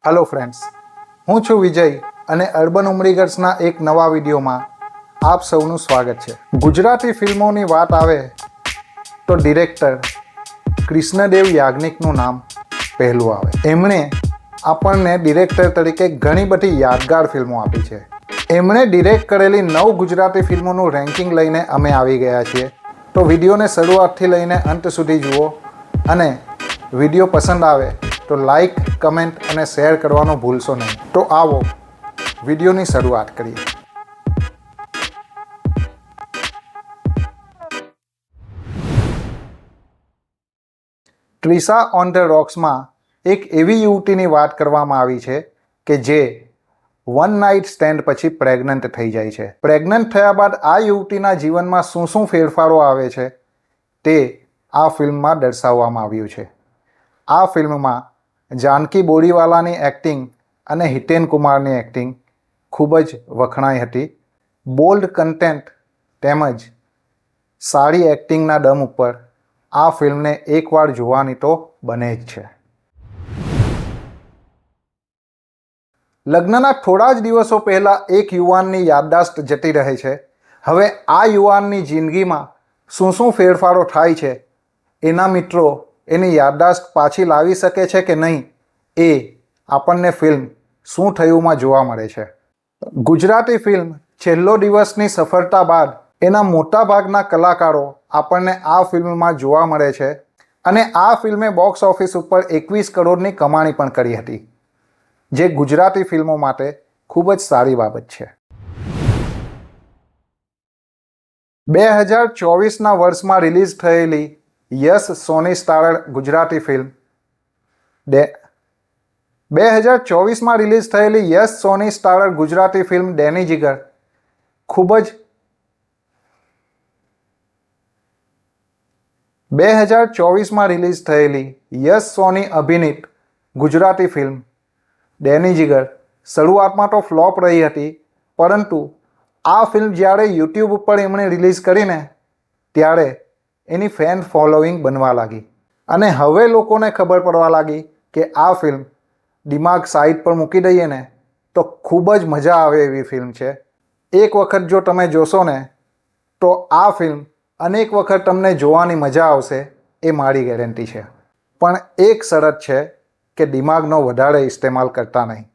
Hello friends, हूँ छू विजय અને અર્બન ઉમરીગર્સના એક નવા વિડીયોમાં આપ સૌનું સ્વાગત છે। ગુજરાતી ફિલ્મોની વાત આવે તો ડિરેક્ટર કૃષ્ણદેવ યાજ્ઞિકનું નામ પહેલું આવે। એમણે આપણને ડિરેક્ટર તરીકે ઘણી બધી યાદગાર ફિલ્મો આપી છે। એમણે ડિરેક્ટ કરેલી 9 ગુજરાતી ફિલ્મોનું રેન્કિંગ લઈને અમે આવી ગયા છીએ। તો વિડીયોને શરૂઆતથી લઈને અંત સુધી જુઓ અને વિડીયો પસંદ આવે તો લાઈક, કમેન્ટ અને શેર કરવાનું ભૂલશો નહીં। તો આવો વિડીયોની શરૂઆત કરીએ। ટ્રિશા ઓન ધ રોક્સમાં એક એવી યુવતીની વાત કરવામાં આવી છે કે જે વન નાઇટ સ્ટેન્ડ પછી પ્રેગ્નન્ટ થઈ જાય છે। પ્રેગ્નન્ટ થયા બાદ આ યુવતીના જીવનમાં શું શું ફેરફારો આવે છે તે આ ફિલ્મમાં દર્શાવવામાં આવ્યું છે। આ ફિલ્મમાં જાનકી બોરીવાલાની એક્ટિંગ અને હિતેન કુમારની એક્ટિંગ ખૂબ જ વખણાઈ હતી। બોલ્ડ કન્ટેન્ટ તેમજ સારી એક્ટિંગના દમ ઉપર આ ફિલ્મને એકવાર જોવાની તો બને જ છે। લગ્નના થોડા જ દિવસો પહેલાં એક યુવાનની યાદદાસ્ત જતી રહે છે। હવે આ યુવાનની જિંદગીમાં શું શું ફેરફારો થાય છે, એના મિત્રો એની યાદદાસ્ત પાછી લાવી શકે છે કે નહીં, એ આપણને ફિલ્મ શું થયુંમાં જોવા મળે છે। ગુજરાતી ફિલ્મ છેલ્લો દિવસની સફળતા બાદ એના મોટાભાગના કલાકારો આપણને આ ફિલ્મમાં જોવા મળે છે અને આ ફિલ્મે બોક્સ ઓફિસ ઉપર 21 કરોડની કમાણી પણ કરી હતી, જે ગુજરાતી ફિલ્મો માટે ખૂબ જ સારી બાબત છે। 2024ના વર્ષમાં રિલીઝ થયેલી યશ સોની સ્ટારર ગુજરાતી ફિલ્મ 2024માં રિલીઝ થયેલી યશ સોની સ્ટારર ગુજરાતી ફિલ્મ ડેની જીગર ખૂબ જ 2024માં રિલીઝ થયેલી યશ સોની અભિનીત ગુજરાતી ફિલ્મ ડેની જીગર શરૂઆતમાં તો ફ્લોપ રહી હતી, પરંતુ આ ફિલ્મ જ્યારે યુટ્યુબ ઉપર એમણે રિલીઝ કરીને ત્યારે એની ફેન ફોલોઈંગ બનવા લાગી અને હવે લોકોને ખબર પડવા લાગી કે આ ફિલ્મ દિમાગ સાઈડ પર મૂકી દઈએ ને તો ખૂબ જ મજા આવે એવી ફિલ્મ છે। એક વખત જો તમે જોશો ને તો આ ફિલ્મ અનેક વખત તમને જોવાની મજા આવશે, એ મારી ગેરંટી છે। પણ એક શરત છે કે દિમાગનો વધારે ઇસ્તેમાલ કરતા નહીં।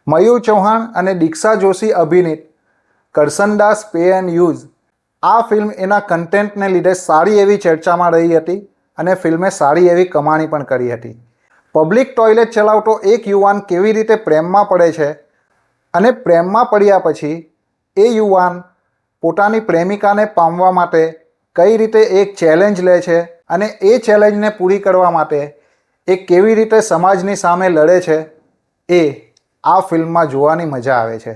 મયુર ચૌહાણ અને દીક્ષા જોશી અભિનીત કરસનદાસ પે એન્ડ યુઝ આ ફિલ્મ એના કન્ટેન્ટને લીધે સારી એવી ચર્ચામાં રહી હતી અને ફિલ્મે સારી એવી કમાણી પણ કરી હતી। પબ્લિક ટોયલેટ ચલાવતો એક યુવાન કેવી રીતે પ્રેમમાં પડે છે અને પ્રેમમાં પડ્યા પછી એ યુવાન પોતાની પ્રેમિકાને પામવા માટે કઈ રીતે એક ચેલેન્જ લે છે અને એ ચેલેન્જને પૂરી કરવા માટે એ કેવી રીતે સમાજની સામે લડે છે, એ આ ફિલ્મમાં જોવાની મજા આવે છે।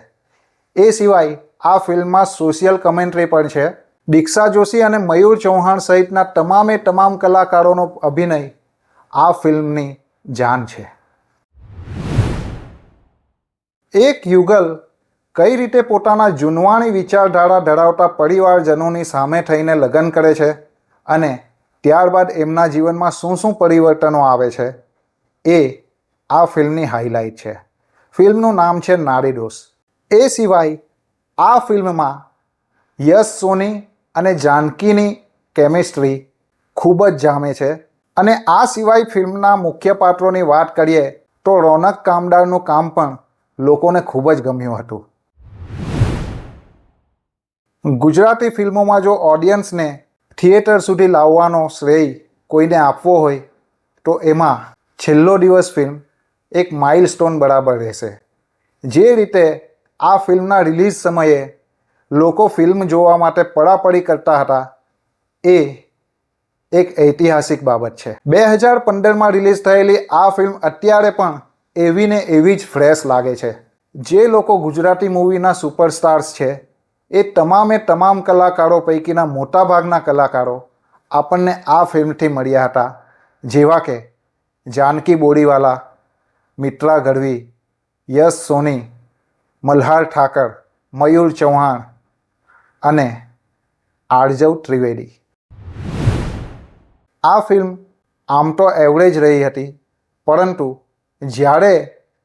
એ સિવાય આ ફિલ્મમાં સોશિયલ કમેન્ટ્રી પણ છે। દીક્ષા જોશી અને મયુર ચૌહાણ સહિતના તમામે તમામ કલાકારોનો અભિનય આ ફિલ્મની જાન છે। એક યુગલ કઈ રીતે પોતાના જૂનવાણી વિચારધારા ધરાવતા પરિવારજનોની સામે થઈને લગ્ન કરે છે અને ત્યારબાદ એમના જીવનમાં શું શું પરિવર્તનો આવે છે, એ આ ફિલ્મની હાઇલાઇટ છે। ફિલ્મનું નામ છે નાડીદોષ। એ સિવાય આ ફિલ્મમાં યશ સોની અને જાનકીની કેમિસ્ટ્રી ખૂબ જ જામે છે અને આ સિવાય ફિલ્મના મુખ્ય પાત્રોની વાત કરીએ તો રોનક કામદારનું કામ પણ લોકોને ખૂબ જ ગમ્યું હતું। ગુજરાતી ફિલ્મોમાં જો ઓડિયન્સને થિયેટર સુધી લાવવાનો શ્રેય કોઈને આપવો હોય તો એમાં છેલ્લો દિવસ ફિલ્મ એક માઇલસ્ટોન બરાબર રહેશે। જે રીતે આ ફિલ્મના રિલીઝ સમયે લોકો ફિલ્મ જોવા માટે પડાપડી કરતા હતા, એ એક ઐતિહાસિક બાબત છે। 2015માં રિલીઝ થયેલી આ ફિલ્મ અત્યારે પણ એવી ને એવી જ ફ્રેશ લાગે છે। જે લોકો ગુજરાતી મૂવીના સુપરસ્ટાર્સ છે, એ તમામે તમામ કલાકારો પૈકીના મોટાભાગના કલાકારો આપણને આ ફિલ્મથી મળ્યા હતા, જેવા કે જાનકી બોરીવાલા, મિત્રા ગઢવી, યશ સોની, મલ્હાર ઠાકર, મયુર ચૌહાણ અને આરજવ ત્રિવેદી। આ ફિલ્મ આમ તો એવરેજ રહી હતી, પરંતુ જ્યારે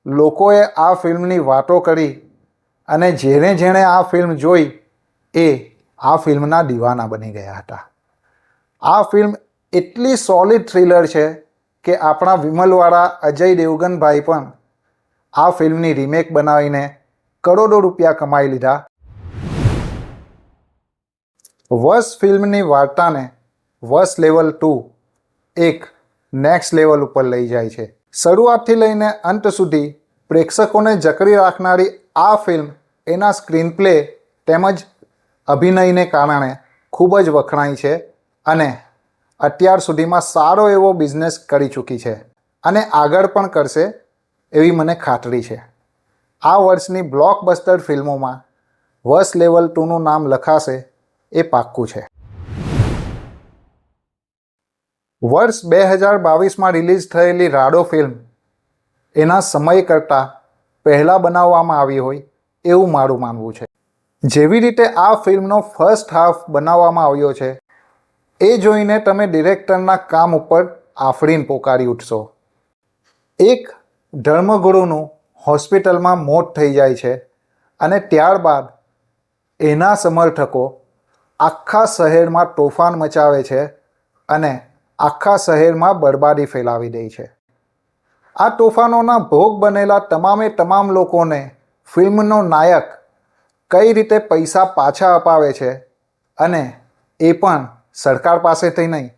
લોકોએ આ ફિલ્મની વાતો કરી અને જેણે આ ફિલ્મ જોઈ એ આ ફિલ્મના દીવાના બની ગયા હતા. આ ફિલ્મ એટલી સોલિડ થ્રિલર છે કે આપણા વિમલવાળા અજય દેવગનભાઈ પણ આ ફિલ્મની રીમેક બનાવીને કરોડો રૂપિયા કમાઈ લીધા. વશ ફિલ્મની વાર્તાને વશ લેવલ 2 એક નેક્સ્ટ લેવલ ઉપર લઈ જાય છે. શરૂઆતથી લઈને અંત સુધી પ્રેક્ષકોને જકડી રાખનારી આ ફિલ્મ એના સ્ક્રીન પ્લે તેમજ અભિનયને કારણે ખૂબ જ વખણાઈ છે અને અત્યાર સુધીમાં સારો એવો બિઝનેસ કરી ચૂકી છે અને આગળ પણ કરશે એવી મને ખાતરી છે. આ વર્ષની બ્લોકબસ્ટર ફિલ્મોમાં વશ લેવલ 2નું નામ લખાશે એ પાક્કું છે. વર્ષ 2022માં રિલીઝ થયેલી રાડો ફિલ્મ એના સમય કરતાં પહેલાં બનાવવામાં આવી હોય એવું મારું માનવું છે. જેવી રીતે આ ફિલ્મનો ફર્સ્ટ હાફ બનાવવામાં આવ્યો છે એ જોઈને તમે ડિરેક્ટરના કામ ઉપર આફરીન પોકારી ઉઠશો. એક ધર્મગુરુનું હોસ્પિટલમાં મોત થઈ જાય છે અને ત્યારબાદ એના સમર્થકો આખા શહેરમાં તોફાન મચાવે છે અને આખા શહેરમાં બરબાદી ફેલાવી દે છે. આ તોફાનોના ભોગ બનેલા તમામ લોકોને ફિલ્મનો નાયક કઈ રીતે પૈસા પાછા અપાવે છે અને એ પણ સરકાર પાસેથી નહીં,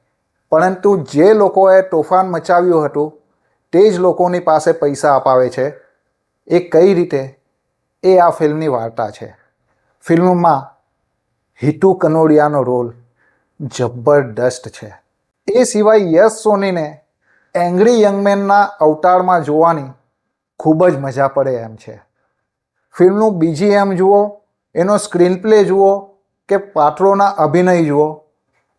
પરંતુ જે લોકોએ તોફાન મચાવ્યું હતું તે જ લોકોની પાસે પૈસા અપાવે છે. એ કઈ રીતે એ આ ફિલ્મની વાર્તા છે. ફિલ્મમાં હિતુ કનોડિયાનો રોલ જબરદસ્ત છે. એ સિવાય યશ સોનીને એંગ્રી યંગમેનના અવતારમાં જોવાની ખૂબ જ મજા પડે એમ છે. ફિલ્મનું BGM જુઓ, એનો સ્ક્રીન પ્લે જુઓ કે પાત્રોના અભિનય જુઓ,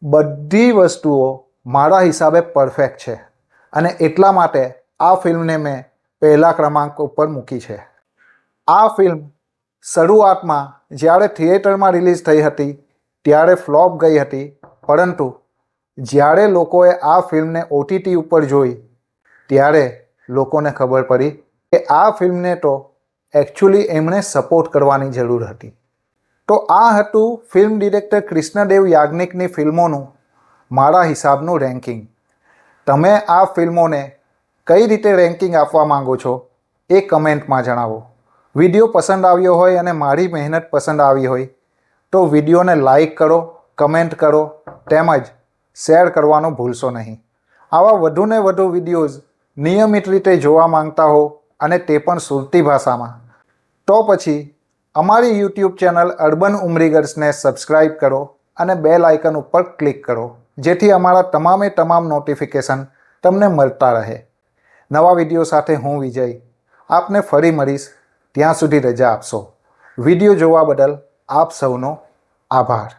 બધી વસ્તુઓ મારા હિસાબે પરફેક્ટ છે અને એટલા માટે આ ફિલ્મને મેં પહેલા ક્રમાંક ઉપર મૂકી છે. આ ફિલ્મ શરૂઆતમાં જ્યારે થિયેટરમાં રિલીઝ થઈ હતી ત્યારે ફ્લોપ ગઈ હતી, પરંતુ જ્યારે લોકોએ આ ફિલ્મને OTT ઉપર જોઈ ત્યારે લોકોને ખબર પડી કે આ ફિલ્મને તો એકચ્યુઅલી એમણે સપોર્ટ કરવાની જરૂર હતી. તો આ હતું ફિલ્મ ડિરેક્ટર કૃષ્ણદેવ યાજ્ઞિકની ફિલ્મોનું મારા હિસાબનું રેન્કિંગ. તમે આ ફિલ્મોને કઈ રીતે રેન્કિંગ આપવા માંગો છો એ કમેન્ટમાં જણાવો. વિડીયો પસંદ આવ્યો હોય અને મારી મહેનત પસંદ આવી હોય તો વિડીયોને લાઈક કરો, કમેન્ટ કરો તેમજ શેર કરવાનું ભૂલશો નહીં. આવા વધુને વધુ વિડીયોઝ નિયમિત રીતે જોવા માંગતા હો અને તે પણ સુરતી ભાષામાં, તો પછી અમારી YouTube ચેનલ અર્બન ઉમરીગર્સને સબસ્ક્રાઈબ કરો અને બેલ આઇકન ઉપર ક્લિક કરો, જેથી અમારા તમામ નોટિફિકેશન તમને મળતા રહે. નવા વિડીયો સાથે હું વિજય આપને ફરી મળીશ. ત્યાં સુધી રજા આપશો. વિડીયો જોવા બદલ આપ સૌનો આભાર.